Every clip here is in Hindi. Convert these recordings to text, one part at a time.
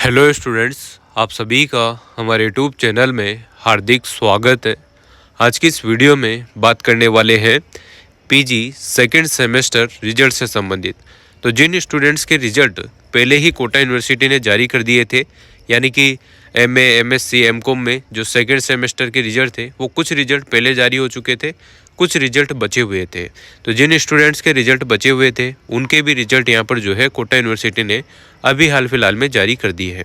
हेलो स्टूडेंट्स, आप सभी का हमारे यूट्यूब चैनल में हार्दिक स्वागत है। आज की इस वीडियो में बात करने वाले हैं पीजी सेकंड सेमेस्टर रिजल्ट से संबंधित। तो जिन स्टूडेंट्स के रिजल्ट पहले ही कोटा यूनिवर्सिटी ने जारी कर दिए थे, यानी कि एमए, एमएससी, एमकॉम में जो सेकंड सेमेस्टर के रिजल्ट थे वो कुछ रिजल्ट पहले जारी हो चुके थे, कुछ रिजल्ट बचे हुए थे। तो जिन स्टूडेंट्स के रिजल्ट बचे हुए थे उनके भी रिजल्ट यहाँ पर जो है कोटा यूनिवर्सिटी ने अभी हाल फिलहाल में जारी कर दी है।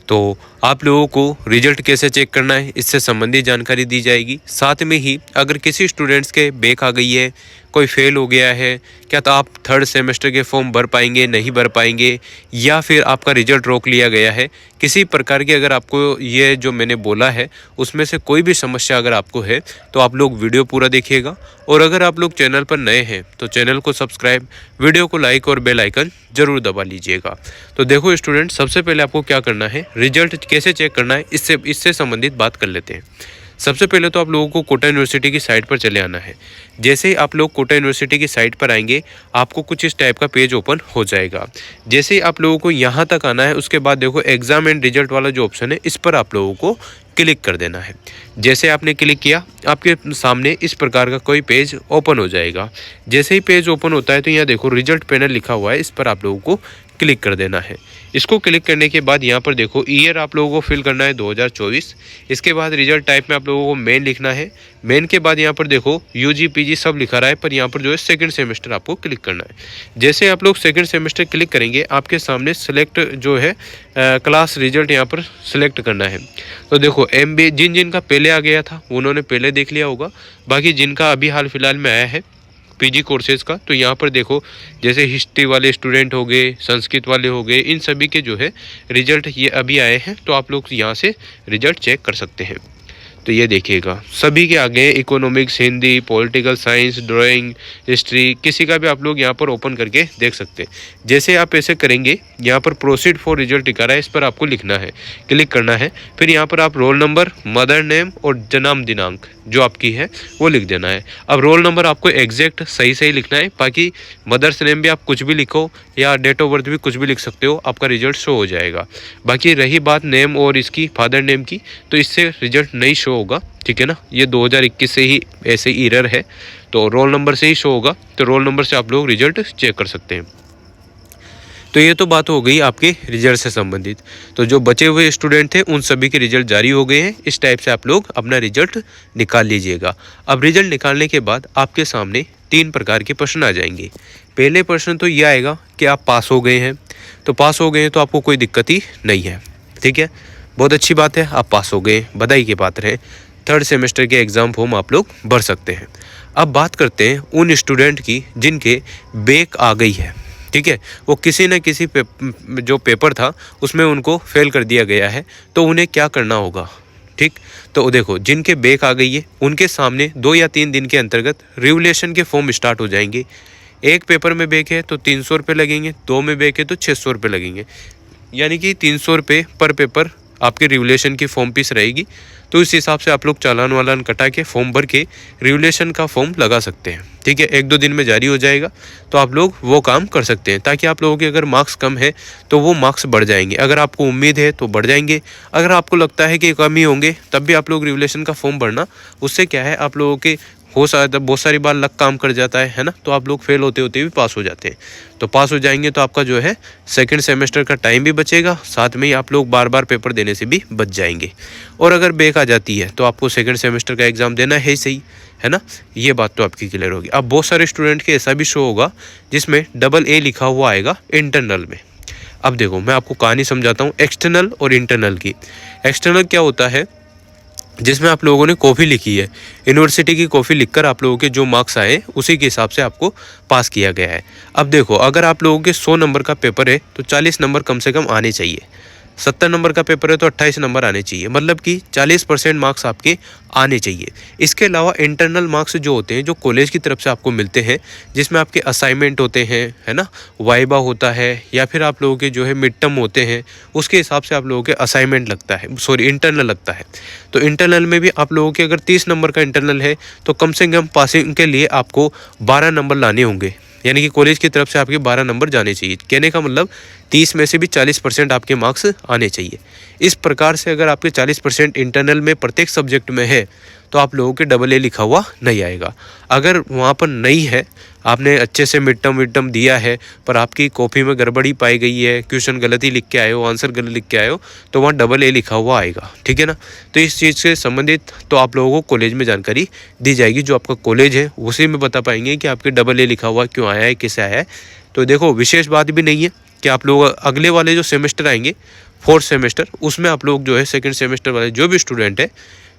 तो आप लोगों को रिजल्ट कैसे चेक करना है इससे संबंधित जानकारी दी जाएगी। साथ में ही अगर किसी स्टूडेंट्स के बैक आ गई है, कोई फेल हो गया है क्या, तो आप थर्ड सेमेस्टर के फॉर्म भर पाएंगे नहीं भर पाएंगे, या फिर आपका रिजल्ट रोक लिया गया है, किसी प्रकार की अगर आपको ये जो मैंने बोला है उसमें से कोई भी समस्या अगर आपको है तो आप लोग वीडियो पूरा देखिएगा। और अगर आप लोग चैनल पर नए हैं तो चैनल को सब्सक्राइब, वीडियो को लाइक और बेल आइकन जरूर दबा लीजिएगा। तो देखो स्टूडेंट, सबसे पहले आपको क्या करना है, रिजल्ट कैसे चेक करना है इससे संबंधित बात कर लेते हैं। सबसे पहले तो आप लोगों को कोटा यूनिवर्सिटी की साइट पर चले आना है। जैसे ही आप लोग कोटा यूनिवर्सिटी की साइट पर आएंगे आपको कुछ इस टाइप का पेज ओपन हो जाएगा। जैसे ही आप लोगों को यहाँ तक आना है उसके बाद देखो एग्जाम एंड रिजल्ट वाला जो ऑप्शन है इस पर आप लोगों को क्लिक कर देना है। जैसे आपने क्लिक किया आपके सामने इस प्रकार का कोई पेज ओपन हो जाएगा। जैसे ही पेज ओपन होता है तो यहाँ देखो रिजल्ट पैनल लिखा हुआ है, इस पर आप लोगों को क्लिक कर देना है। इसको क्लिक करने के बाद यहाँ पर देखो ईयर आप लोगों को फिल करना है 2024। इसके बाद रिजल्ट टाइप में आप लोगों को मेन लिखना है। मेन के बाद यहाँ पर देखो यूजी पीजी सब लिखा रहा है, पर यहाँ पर जो है सेकंड सेमेस्टर आपको क्लिक करना है। जैसे आप लोग सेकंड सेमेस्टर क्लिक करेंगे आपके सामने सेलेक्ट जो है क्लास रिजल्ट यहाँ पर सिलेक्ट करना है। तो देखो MBA जिन का पहले आ गया था उन्होंने पहले देख लिया होगा, बाकी जिनका अभी हाल फिलहाल में आया है पीजी कोर्सेज का, तो यहाँ पर देखो जैसे हिस्ट्री वाले स्टूडेंट हो गए, संस्कृत वाले हो गए, इन सभी के जो है रिजल्ट ये अभी आए हैं। तो आप लोग यहाँ से रिजल्ट चेक कर सकते हैं। तो ये देखिएगा सभी के आगे economics, Hindi, political science, drawing, history, किसी का भी आप लोग यहाँ पर ओपन करके देख सकते हैं। जैसे आप ऐसे करेंगे यहाँ पर प्रोसीड फॉर रिजल्ट दिखा रहा है, इस पर आपको लिखना है, क्लिक करना है। फिर यहाँ पर आप रोल नंबर, मदर नेम और जन्म दिनांक जो आपकी है वो लिख देना है। अब रोल नंबर आपको एग्जैक्ट सही लिखना है, बाकी मदर्स नेम भी आप कुछ भी लिखो या डेट ऑफ बर्थ भी कुछ भी लिख सकते हो, आपका रिजल्ट शो हो जाएगा। बाकी रही बात नेम और इसकी फादर नेम की, तो इससे रिजल्ट नहीं शो होगा, ठीक है ना। ये 2021 से ही ऐसे एरर है, तो रोल नंबर से ही शो होगा। तो रोल नंबर से आप लोग रिजल्ट चेक कर सकते हैं। तो ये तो बात हो गई आपके रिजल्ट से संबंधित। तो जो बचे हुए स्टूडेंट थे उन सभी के रिजल्ट जारी हो गए हैं। इस टाइप से आप लोग अपना रिजल्ट निकाल लीजिएगा। अब रिजल्ट निकालने के बाद आपके सामने 3 प्रकार के प्रश्न आ जाएंगे। पहले प्रश्न तो ये आएगा कि आप पास हो गए हैं। तो पास हो गए हैं तो आपको कोई दिक्कत ही नहीं है, ठीक है, बहुत अच्छी बात है, आप पास हो गए, बधाई के पात्र हैं। थर्ड सेमेस्टर के एग्ज़ाम फॉर्म आप लोग भर सकते हैं। अब बात करते हैं उन स्टूडेंट की जिनके बैक आ गई है, ठीक है, वो किसी न किसी जो पेपर था उसमें उनको फेल कर दिया गया है, तो उन्हें क्या करना होगा, ठीक। तो देखो जिनके बैक आ गई है उनके सामने 2 या 3 दिन के अंतर्गत रिवोल्यूशन के फॉर्म स्टार्ट हो जाएंगे। एक पेपर में बैक है तो 300 रुपये लगेंगे, 2 में बैक है तो 600 रुपये लगेंगे, यानी कि 300 रुपये पर पेपर आपके रिवोल्यूशन की फॉर्म फीस रहेगी। तो इस हिसाब से आप लोग चालान वालान कटा के फॉर्म भर के रिवोल्यूशन का फॉर्म लगा सकते हैं, ठीक है। 1-2 दिन में जारी हो जाएगा, तो आप लोग वो काम कर सकते हैं, ताकि आप लोगों के अगर मार्क्स कम है तो वो मार्क्स बढ़ जाएंगे। अगर आपको उम्मीद है तो बढ़ जाएंगे, अगर आपको लगता है कि कम ही होंगे तब भी आप लोग रिवोल्यूशन का फॉर्म भरना। उससे क्या है, आप लोगों के हो सकता है बहुत सारी बार लक काम कर जाता है ना, तो आप लोग फेल होते होते भी पास हो जाते हैं। तो पास हो जाएंगे तो आपका जो है सेकंड सेमेस्टर का टाइम भी बचेगा, साथ में ही आप लोग बार बार पेपर देने से भी बच जाएंगे। और अगर बैक आ जाती है तो आपको सेकंड सेमेस्टर का एग्ज़ाम देना है ही सही, है ना, ये बात तो आपकी क्लियर होगी। अब बहुत सारे स्टूडेंट के ऐसा भी शो होगा जिसमें AA लिखा हुआ आएगा इंटरनल में। अब देखो मैं आपको कहानी समझाता हूँ एक्सटर्नल और इंटरनल की। एक्सटर्नल क्या होता है, जिसमें आप लोगों ने कॉपी लिखी है, यूनिवर्सिटी की कॉपी लिखकर आप लोगों के जो मार्क्स आए उसी के हिसाब से आपको पास किया गया है। अब देखो अगर आप लोगों के 100 नंबर का पेपर है तो 40 नंबर कम से कम आने चाहिए। 70 नंबर का पेपर है तो 28 नंबर आने चाहिए, मतलब कि 40% मार्क्स आपके आने चाहिए। इसके अलावा इंटरनल मार्क्स जो होते हैं जो कॉलेज की तरफ से आपको मिलते हैं, जिसमें आपके असाइनमेंट होते हैं, है ना, वाइबा होता है, या फिर आप लोगों के जो है मिड टर्म होते हैं, उसके हिसाब से आप लोगों के असाइनमेंट लगता है, इंटरनल लगता है। तो इंटरनल में भी आप लोगों के अगर 30 नंबर का इंटरनल है तो कम से कम पासिंग के लिए आपको 12 नंबर लाने होंगे, यानी कि कॉलेज की तरफ से आपके 12 नंबर जाने चाहिए। कहने का मतलब 30 में से भी 40% आपके मार्क्स आने चाहिए। इस प्रकार से अगर आपके 40% इंटरनल में प्रत्येक सब्जेक्ट में है तो आप लोगों के AA लिखा हुआ नहीं आएगा। अगर वहाँ पर नहीं है, आपने अच्छे से मिड टर्म दिया है पर आपकी कॉपी में गड़बड़ी पाई गई है, क्वेश्चन गलत ही लिख के आए हो, आंसर गलत लिख के आए हो, तो वहाँ AA लिखा हुआ आएगा, ठीक है ना। तो इस चीज़ से संबंधित तो आप लोगों को कॉलेज में जानकारी दी जाएगी, जो आपका कॉलेज है उसी में बता पाएंगे कि आपके AA लिखा हुआ क्यों आया है, किसे आया है। तो देखो, विशेष बात भी नहीं है कि आप लोग अगले वाले जो सेमेस्टर आएंगे 4th सेमेस्टर, उसमें आप लोग जो है 2nd सेमेस्टर वाले जो भी स्टूडेंट है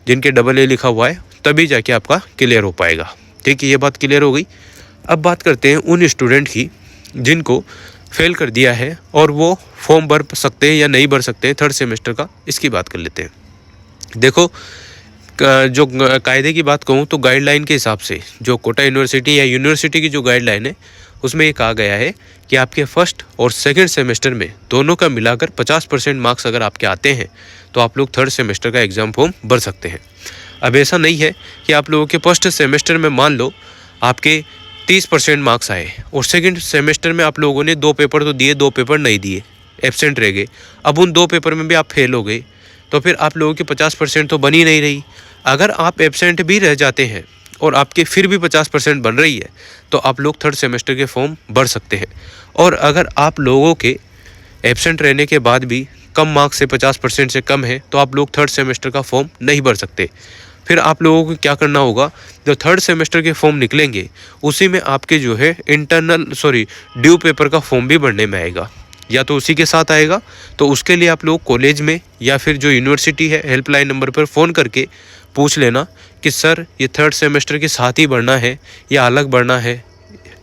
जिनके AA लिखा हुआ है तभी जाके आपका क्लियर हो पाएगा, ठीक है। ये बात क्लियर हो गई। अब बात करते हैं उन स्टूडेंट की जिनको फेल कर दिया है और वो फॉर्म भर सकते हैं या नहीं भर सकते हैं 3rd सेमेस्टर का, इसकी बात कर लेते हैं। देखो, जो कायदे की बात कहूँ तो गाइडलाइन के हिसाब से जो कोटा यूनिवर्सिटी या यूनिवर्सिटी की जो गाइडलाइन है उसमें ये कहा गया है कि आपके 1st और 2nd सेमेस्टर में दोनों का मिलाकर 50% मार्क्स अगर आपके आते हैं तो आप लोग 3rd सेमेस्टर का एग्ज़ाम फॉर्म भर सकते हैं। अब ऐसा नहीं है कि आप लोगों के 1st सेमेस्टर में मान लो आपके 30% मार्क्स आए और 2nd सेमेस्टर में आप लोगों ने 2 पेपर तो दिए, 2 पेपर नहीं दिए, एब्सेंट रह गए। अब उन 2 पेपर में भी आप फेल हो गए तो फिर आप लोगों की 50% तो बन ही नहीं रही। अगर आप एब्सेंट भी रह जाते हैं और आपके फिर भी 50% बन रही है तो आप लोग 3rd सेमेस्टर के फॉर्म भर सकते हैं। और अगर आप लोगों के एब्सेंट रहने के बाद भी कम मार्क्स से 50% से कम है तो आप लोग 3rd सेमेस्टर का फॉर्म नहीं भर सकते। फिर आप लोगों को क्या करना होगा, जो 3rd सेमेस्टर के फॉर्म निकलेंगे उसी में आपके जो है ड्यू पेपर का फॉर्म भी भरने में आएगा, या तो उसी के साथ आएगा। तो उसके लिए आप लोग कॉलेज में या फिर जो यूनिवर्सिटी है हेल्पलाइन नंबर पर फ़ोन करके पूछ लेना कि सर ये 3rd सेमेस्टर के साथ ही भरना है या अलग भरना है,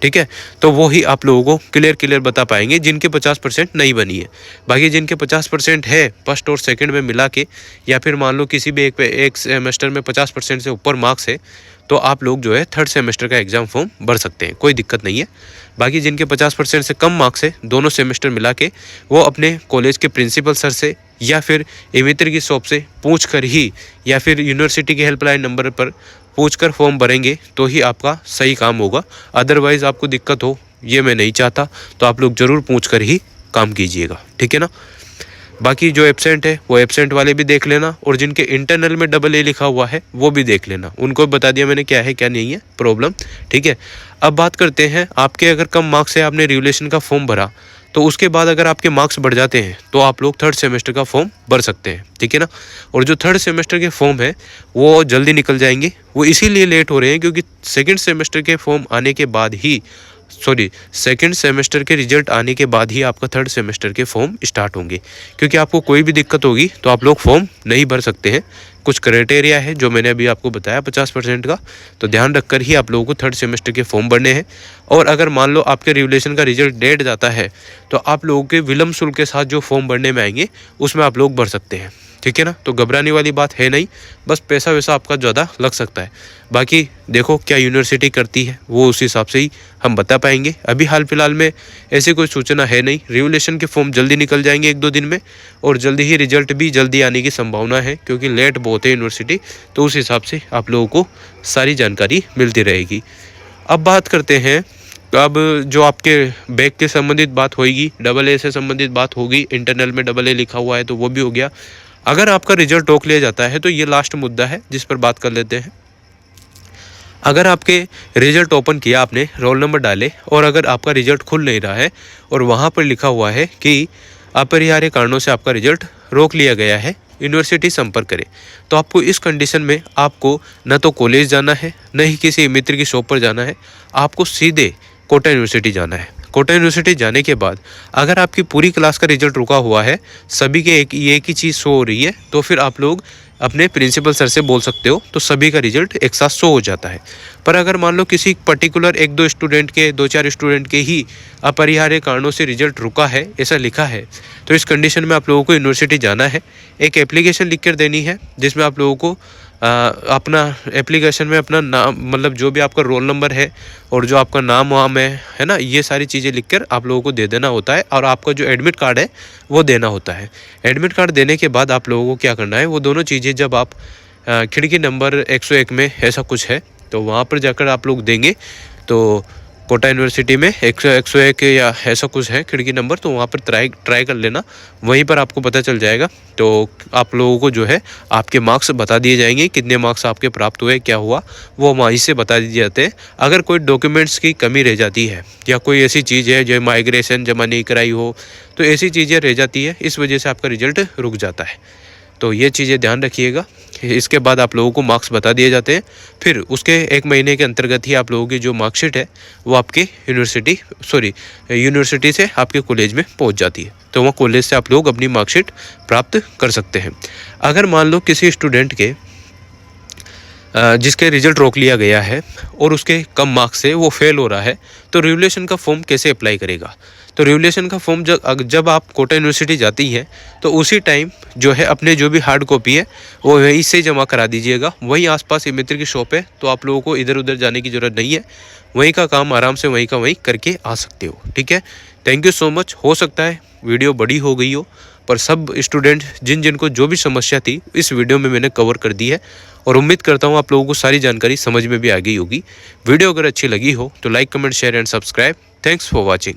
ठीक है। तो वो ही आप लोगों को क्लियर बता पाएंगे जिनके 50% नहीं बनी है। बाकी जिनके 50% है 1st और 2nd में मिला के, या फिर मान लो किसी भी एक सेमेस्टर में 50% से ऊपर मार्क्स है तो आप लोग जो है 3rd सेमेस्टर का एग्ज़ाम फॉर्म भर सकते हैं, कोई दिक्कत नहीं है। बाकी जिनके 50% से कम मार्क्स है दोनों सेमेस्टर मिला के, वो अपने कॉलेज के प्रिंसिपल सर से या फिर एमित्र की शॉप से पूछ कर ही या फिर यूनिवर्सिटी के हेल्पलाइन नंबर पर पूछकर फॉर्म भरेंगे तो ही आपका सही काम होगा। अदरवाइज़ आपको दिक्कत हो, ये मैं नहीं चाहता, तो आप लोग ज़रूर पूछ कर ही काम कीजिएगा, ठीक है ना। बाकी जो एब्सेंट है वो एब्सेंट वाले भी देख लेना, और जिनके इंटरनल में AA लिखा हुआ है वो भी देख लेना, उनको बता दिया मैंने क्या है क्या नहीं है प्रॉब्लम, ठीक है। अब बात करते हैं, आपके अगर कम मार्क्स है, आपने रेगुलेशन का फॉर्म भरा, तो उसके बाद अगर आपके मार्क्स बढ़ जाते हैं तो आप लोग 3rd सेमेस्टर का फॉर्म भर सकते हैं, ठीक है ना। और जो 3rd सेमेस्टर के फॉर्म है वो जल्दी निकल जाएंगे, वो इसीलिए लेट हो रहे हैं क्योंकि 2nd सेमेस्टर के फॉर्म आने के बाद ही 2nd सेमेस्टर के रिजल्ट आने के बाद ही आपका 3rd सेमेस्टर के फॉर्म स्टार्ट होंगे। क्योंकि आपको कोई भी दिक्कत होगी तो आप लोग फॉर्म नहीं भर सकते हैं। कुछ क्राइटेरिया है जो मैंने अभी आपको बताया 50% का, तो ध्यान रखकर ही आप लोगों को 3rd सेमेस्टर के फॉर्म भरने हैं। और अगर मान लो आपके रिवोल्यूशन का रिजल्ट लेट जाता है तो आप लोगों के विलम्ब शुल्क के साथ जो फॉर्म भरने में आएंगे उसमें आप लोग भर सकते हैं, ठीक है ना। तो घबराने वाली बात है नहीं, बस पैसा वैसा आपका ज़्यादा लग सकता है। बाकी देखो क्या यूनिवर्सिटी करती है वो उस हिसाब से ही हम बता पाएंगे। अभी हाल फिलहाल में ऐसी कोई सूचना है नहीं, रिवोल्यूशन के फॉर्म जल्दी निकल जाएंगे 1-2 दिन में, और जल्दी ही रिजल्ट भी जल्दी आने की संभावना है क्योंकि लेट बहुत है यूनिवर्सिटी, तो उस हिसाब से आप लोगों को सारी जानकारी मिलती रहेगी। अब बात करते हैं, अब जो आपके बैक के संबंधित बात होगी, AA से संबंधित बात होगी, इंटरनल में AA लिखा हुआ है तो वो भी हो गया। अगर आपका रिजल्ट रोक लिया जाता है तो ये लास्ट मुद्दा है जिस पर बात कर लेते हैं। अगर आपके रिजल्ट ओपन किया, आपने रोल नंबर डाले और अगर आपका रिजल्ट खुल नहीं रहा है और वहाँ पर लिखा हुआ है कि अपरिहार्य कारणों से आपका रिजल्ट रोक लिया गया है, यूनिवर्सिटी संपर्क करें, तो आपको इस कंडीशन में आपको न तो कॉलेज जाना है न ही किसी मित्र की शॉप पर जाना है, आपको सीधे कोटा यूनिवर्सिटी जाना है। कोटा यूनिवर्सिटी जाने के बाद अगर आपकी पूरी क्लास का रिजल्ट रुका हुआ है, सभी के एक ही चीज़ शो हो रही है, तो फिर आप लोग अपने प्रिंसिपल सर से बोल सकते हो, तो सभी का रिजल्ट एक साथ शो हो जाता है। पर अगर मान लो किसी पर्टिकुलर 1-2 स्टूडेंट के, 2-4 स्टूडेंट के ही अपरिहार्य कारणों से रिजल्ट रुका है, ऐसा लिखा है, तो इस कंडीशन में आप लोगों को यूनिवर्सिटी जाना है, एक एप्लीकेशन लिख कर देनी है जिसमें आप लोगों को अपना एप्लीकेशन में अपना नाम, मतलब जो भी आपका रोल नंबर है और जो आपका नाम वाम है ना, ये सारी चीज़ें लिखकर आप लोगों को दे देना होता है। और आपका जो एडमिट कार्ड है वो देना होता है। एडमिट कार्ड देने के बाद आप लोगों को क्या करना है, वो दोनों चीज़ें जब आप खिड़की नंबर 101 में ऐसा कुछ है तो वहाँ पर जाकर आप लोग देंगे, तो कोटा यूनिवर्सिटी में 101 या ऐसा कुछ है खिड़की नंबर, तो वहाँ पर ट्राई कर लेना, वहीं पर आपको पता चल जाएगा। तो आप लोगों को जो है आपके मार्क्स बता दिए जाएंगे, कितने मार्क्स आपके प्राप्त हुए, क्या हुआ, वो वहीं से बता दिए जाते हैं। अगर कोई डॉक्यूमेंट्स की कमी रह जाती है या कोई ऐसी चीज़ है जो माइग्रेशन जमा नहीं कराई हो, तो ऐसी चीज़ें रह जाती है, इस वजह से आपका रिजल्ट रुक जाता है। तो ये चीज़ें ध्यान रखिएगा। इसके बाद आप लोगों को मार्क्स बता दिए जाते हैं, फिर उसके 1 महीने के अंतर्गत ही आप लोगों की जो मार्कशीट है वो आपके यूनिवर्सिटी से आपके कॉलेज में पहुंच जाती है। तो वहाँ कॉलेज से आप लोग अपनी मार्कशीट प्राप्त कर सकते हैं। अगर मान लो किसी स्टूडेंट के जिसके रिजल्ट रोक लिया गया है और उसके कम मार्क्स से वो फेल हो रहा है, तो रिवोल्यूशन का फॉर्म कैसे अप्लाई करेगा? तो रिवोल्यूशन का फॉर्म जब आप कोटा यूनिवर्सिटी जाती हैं तो उसी टाइम जो है अपने जो भी हार्ड कॉपी है वो वहीं से जमा करा दीजिएगा। वहीं आसपास मित्र की शॉप है, तो आप लोगों को इधर उधर जाने की ज़रूरत नहीं है, वहीं का काम आराम से वहीं का वहीं करके आ सकते हो। ठीक है, थैंक यू सो मच। हो सकता है वीडियो बड़ी हो गई हो, पर सब स्टूडेंट जिनको जो भी समस्या थी इस वीडियो में मैंने कवर कर दी है, और उम्मीद करता हूँ आप लोगों को सारी जानकारी समझ में भी आ गई होगी। वीडियो अगर अच्छी लगी हो तो like, comment, share and subscribe. Thanks for watching.